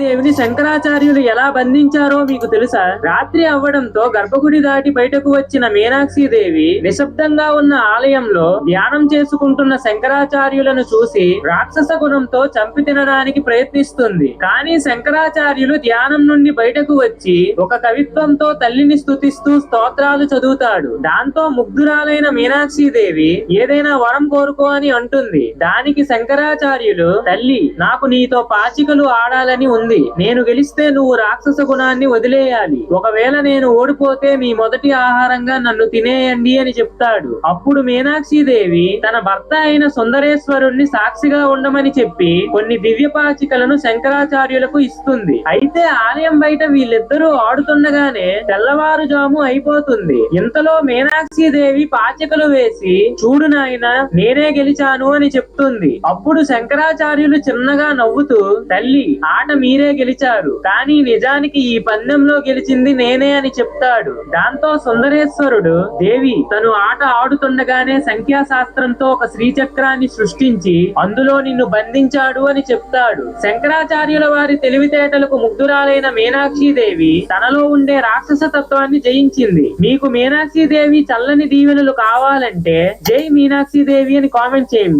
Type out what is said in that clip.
దేవిని శంకరాచార్యులు ఎలా బంధించారో మీకు తెలుసా? రాత్రి అవ్వడంతో గర్భగుడి దాటి బయటకు వచ్చిన మీనాక్షి దేవి నిశ్శబ్దంగా ఉన్న ఆలయంలో ధ్యానం చేసుకుంటున్న శంకరాచార్యులను చూసి రాక్షస గుణంతో చంపి తినడానికి ప్రయత్నిస్తుంది. కానీ శంకరాచార్యులు ధ్యానం నుండి బయటకు వచ్చి ఒక కవిత్వంతో తల్లిని స్తుతిస్తూ స్తోత్రాలు చదువుతాడు. దాంతో ముగ్ధురాలైన మీనాక్షి దేవి ఏదైనా వరం కోరుకో అని అంటుంది. దానికి శంకరాచార్యులు, తల్లి, నాకు నీతో పాచికలు ఆడాలని ఉంది. నేను గెలిస్తే నువ్వు రాక్షస గుణాన్ని వదిలేయాలి. ఒకవేళ నేను ఓడిపోతే మీ మొదటి ఆహారంగా నన్ను తినేయండి అని చెప్తాడు. అప్పుడు మీనాక్షి దేవి తన భర్త అయిన సుందరేశ్వరుణ్ణి సాక్షిగా ఉండమని చెప్పి కొన్ని దివ్య పాచికలను శంకరాచార్యులకు ఇస్తుంది. అయితే ఆలయం బయట వీళ్ళిద్దరూ ఆడుతుండగానే తెల్లవారుజాము అయిపోతుంది. ఇంతలో మీనాక్షి దేవి పాచికలు వేసి, చూడు నాయనా, నేనే గెలిచాను అని చెప్తుంది. అప్పుడు శంకరాచార్యులు చిన్నగా నవ్వుతూ, తల్లి, ఆట మీరే గెలిచారు, కానీ నిజానికి ఈ పందెంలో గెలిచింది నేనే అని చెప్తాడు. దాంతో సుందరేశ్వరుడు, దేవి తను ఆట ఆడుతుండగానే సంఖ్యాశాస్త్రంతో ఒక శ్రీచక్రాన్ని సృష్టించి అందులో నిన్ను బంధించాడు అని చెప్తాడు. శంకరాచార్యుల వారి తెలివితేటలకు ముగ్ధురాలైన మీనాక్షి దేవి తనలో ఉండే రాక్షస తత్వాన్ని జయించింది. మీకు మీనాక్షి దేవి చల్లని దీవెనలు కావాలంటే జై మీనాక్షి దేవి అని కామెంట్ చేయండి.